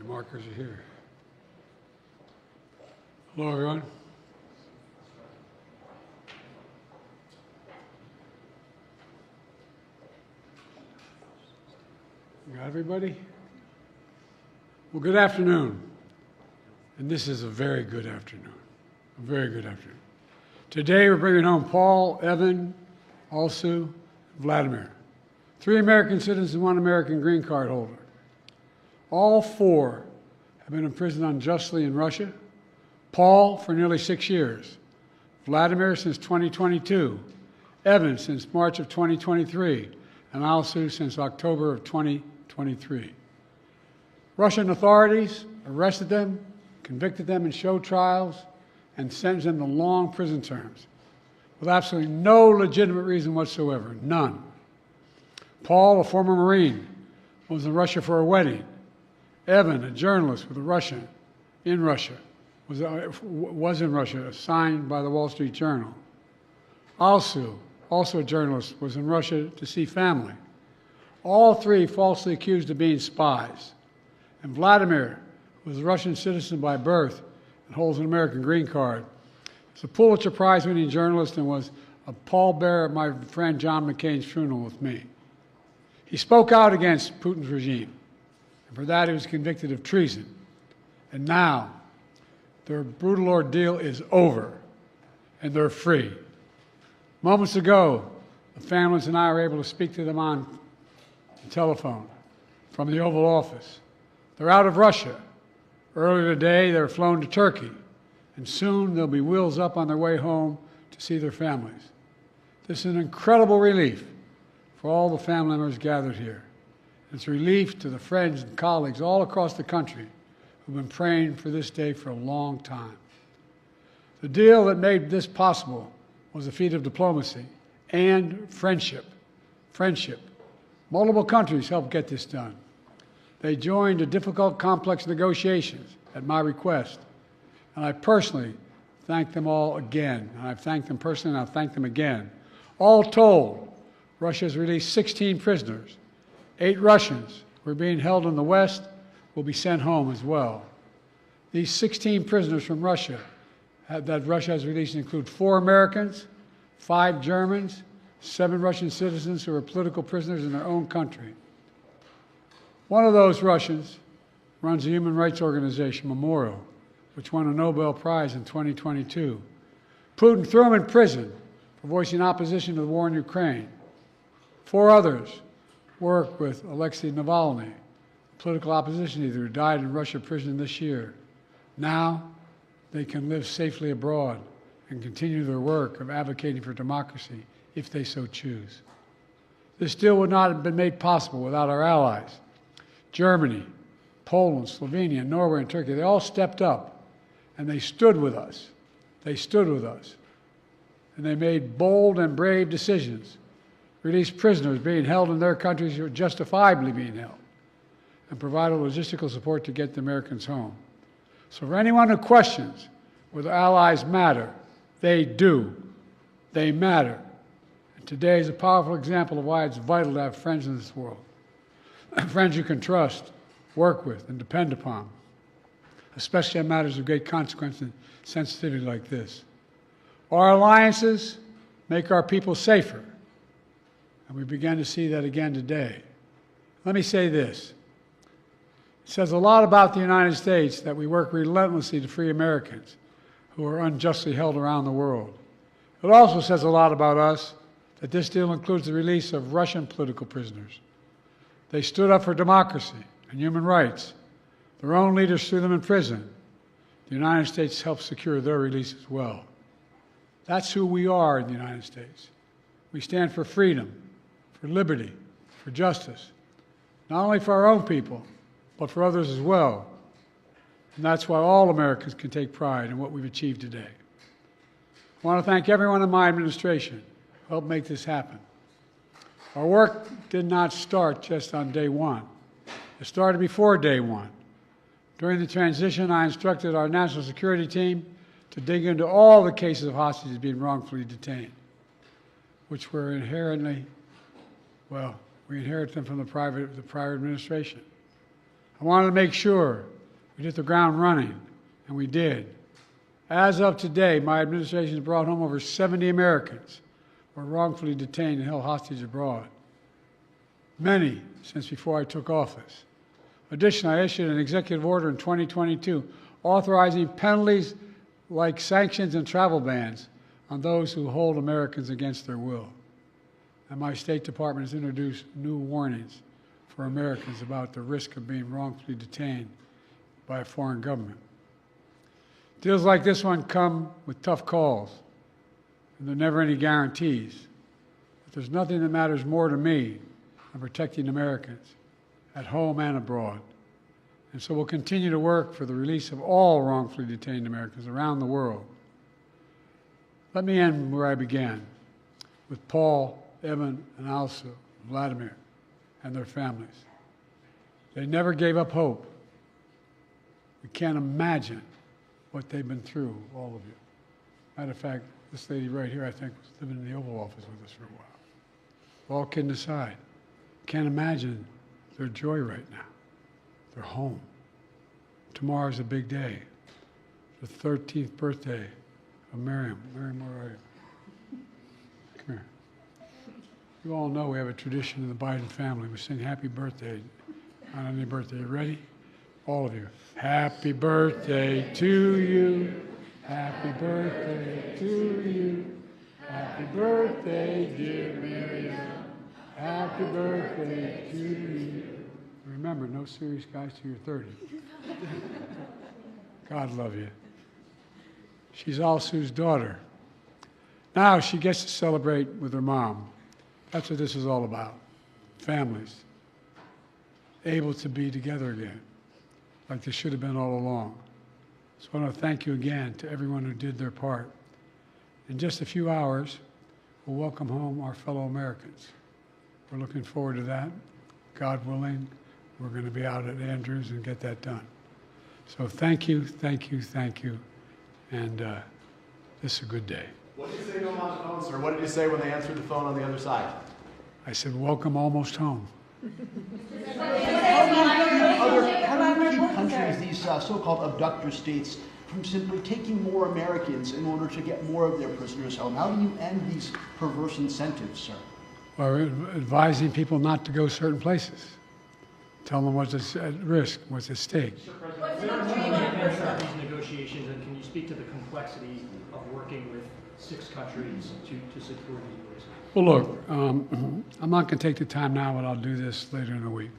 Markers are here. Hello, everyone. You got everybody? Well, good afternoon. And this is a very good afternoon. A very good afternoon. Today we're bringing home Paul, Evan, Alsu, Vladimir. 3 American citizens and 1 American green card holder. All 4 have been imprisoned unjustly in Russia. Paul for nearly 6 years. Vladimir since 2022. Evan since March of 2023. And Alsu since October of 2023. Russian authorities arrested them, convicted them in show trials, and sentenced them to long prison terms with absolutely no legitimate reason whatsoever, none. Paul, a former Marine, was in Russia for a wedding. Evan, a journalist with a Russian in Russia, was in Russia, signed by the Wall Street Journal. Alsu, also a journalist, was in Russia to see family. All 3 falsely accused of being spies. And Vladimir was a Russian citizen by birth and holds an American green card. He's a Pulitzer Prize-winning journalist and was a pallbearer at my friend John McCain's funeral with me. He spoke out against Putin's regime, and for that he was convicted of treason. And now, their brutal ordeal is over, and they're free. Moments ago, the families and I were able to speak to them on the telephone from the Oval Office. They're out of Russia. Earlier today, they were flown to Turkey, and soon they'll be wheels up on their way home to see their families. This is an incredible relief for all the family members gathered here. It's a relief to the friends and colleagues all across the country who've been praying for this day for a long time. The deal that made this possible was a feat of diplomacy and friendship. Friendship. Multiple countries helped get this done. They joined a difficult, complex negotiations at my request, and I personally thank them all again. And I've thanked them personally, and I'll thank them again. All told, Russia has released 16 prisoners. 8 Russians who are being held in the West will be sent home as well. These 16 prisoners from Russia that Russia has released include 4 Americans, 5 Germans, 7 Russian citizens who are political prisoners in their own country. One of those Russians runs a human rights organization, Memorial, which won a Nobel Prize in 2022. Putin threw him in prison for voicing opposition to the war in Ukraine. 4 others work with Alexei Navalny, a political opposition leader who died in Russia prison this year. Now they can live safely abroad and continue their work of advocating for democracy if they so choose. This deal would not have been made possible without our allies. Germany, Poland, Slovenia, Norway, and Turkey, they all stepped up, and they stood with us. They stood with us. And they made bold and brave decisions, released prisoners being held in their countries who are justifiably being held, and provided logistical support to get the Americans home. So for anyone who questions whether allies matter, they do. They matter. And today is a powerful example of why it's vital to have friends in this world. Friends you can trust, work with, and depend upon, especially on matters of great consequence and sensitivity like this. Our alliances make our people safer, and we began to see that again today. Let me say this. It says a lot about the United States that we work relentlessly to free Americans who are unjustly held around the world. It also says a lot about us that this deal includes the release of Russian political prisoners. They stood up for democracy and human rights. Their own leaders threw them in prison. The United States helped secure their release as well. That's who we are in the United States. We stand for freedom, for liberty, for justice, not only for our own people, but for others as well. And that's why all Americans can take pride in what we've achieved today. I want to thank everyone in my administration who helped make this happen. Our work did not start just on day one. It started before day one. During the transition, I instructed our national security team to dig into all the cases of hostages being wrongfully detained, which were inherently, well, we inherited them from the prior administration. I wanted to make sure We hit the ground running, and we did. As of today, my administration has brought home over 70 Americans who were wrongfully detained and held hostage abroad, many since before I took office. Additionally, I issued an executive order in 2022 authorizing penalties like sanctions and travel bans on those who hold Americans against their will. And my State Department has introduced new warnings for Americans about the risk of being wrongfully detained by a foreign government. Deals like this one come with tough calls, and there are never any guarantees. But there's nothing that matters more to me than protecting Americans at home and abroad. And so we'll continue to work for the release of all wrongfully detained Americans around the world. Let me end where I began, with Paul, Evan, and also Vladimir and their families. They never gave up hope. We can't imagine what they've been through, all of you. Matter of fact, this lady right here, I think, was living in the Oval Office with us for a while. All kidding aside, can't imagine their joy right now. They're home. Tomorrow's a big day, the 13th birthday of Miriam. Miriam, where are you? Come here. You all know we have a tradition in the Biden family. We sing happy birthday on any birthday. You ready? All of you. Happy birthday to you. Happy birthday to you. Happy birthday, dear Miriam. Happy birthday to you. Remember, no serious guys till you're 30. God love you. She's Alsu's daughter. Now she gets to celebrate with her mom. That's what this is all about. Families able to be together again, like they should have been all along. So I want to thank you again to everyone who did their part. In just a few hours, we'll welcome home our fellow Americans. We're looking forward to that. God willing, we're going to be out at Andrews and get that done. So thank you, thank you, thank you, and this is a good day. What did you say to them on the phone, sir? What did you say when they answered the phone on the other side? I said, welcome almost home. How do you keep countries, these so-called abductor states, from simply taking more Americans in order to get more of their prisoners home? How do you end these perverse incentives, sir? Well, advising people not to go certain places. Tell them what's at risk, what's at stake. Mr. President, there are many events of these negotiations, and can you speak to the complexity of working with 6 countries to secure these releases? Well, look, I'm not going to take the time now, but I'll do this later in the week.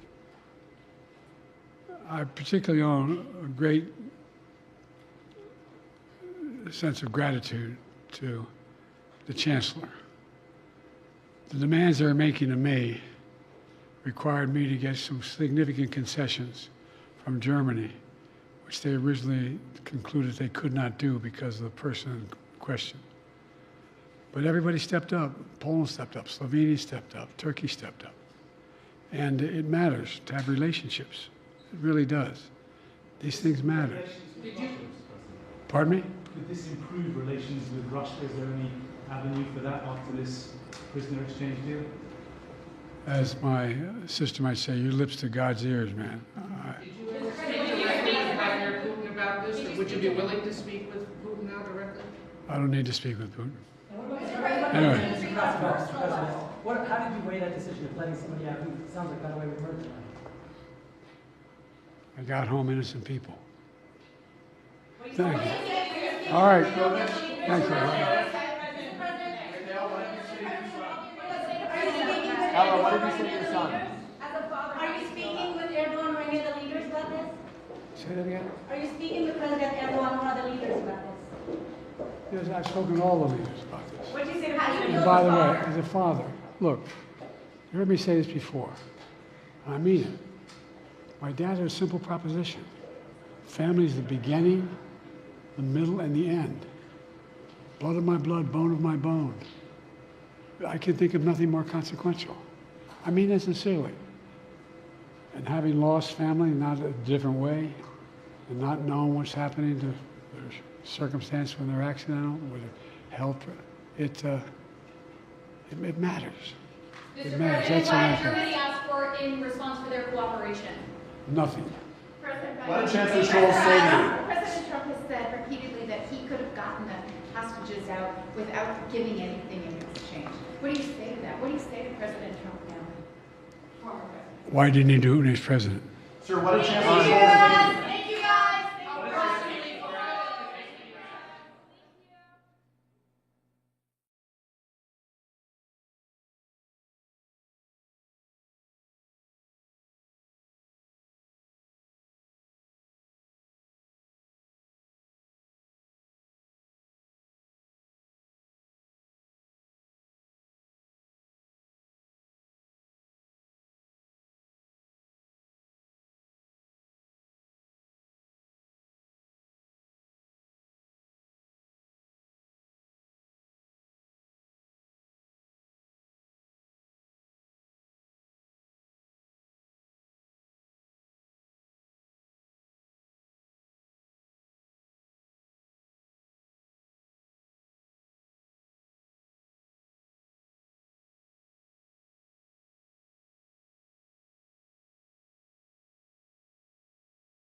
I particularly own a great sense of gratitude to the Chancellor. The demands they're making of me required me to get some significant concessions from Germany, which they originally concluded they could not do because of the person in question. But everybody stepped up. Poland stepped up, Slovenia stepped up, Turkey stepped up. And it matters to have relationships. It really does. These things matter. Pardon me? Could this improve relations with Russia? Is there any avenue for that after this prisoner exchange deal? As my sister might say, your lips to God's ears, man. Did you speak with Vladimir Putin about this, or would you be willing to speak with Putin now directly? I don't need to speak with Putin. Anyway. Mr. President, how did you weigh that decision of letting somebody out who sounds like got away with murder tonight? I got home innocent people. Thank you. All right. Thank you. Ella, what did you say to your son? As a father, are you speaking with Erdogan or any of the leaders about this? Say that again? Are you speaking with President Erdogan or other leaders about this? Yes, I've spoken to all the leaders about this. What did you say to President And by the way, as a father, look, you heard me say this before, and I mean it. My dad had a simple proposition. Family is the beginning, the middle, and the end. Blood of my blood, bone of my bone. I can think of nothing more consequential. I mean that sincerely. And having lost family, not a different way, and not knowing what's happening to their circumstance when they're accidental, with their health, it matters. It matters. That's What what I did think. Germany ask for in response for their cooperation? Nothing. What did Chancellor Scholz say to you? President Trump has said repeatedly that he could have gotten the hostages out without giving anything in exchange. What do you say to that? What do you say to President Trump now? Former president. Why didn't he do it when he was president? Sir, what did Chancellor He Scholz say to you? was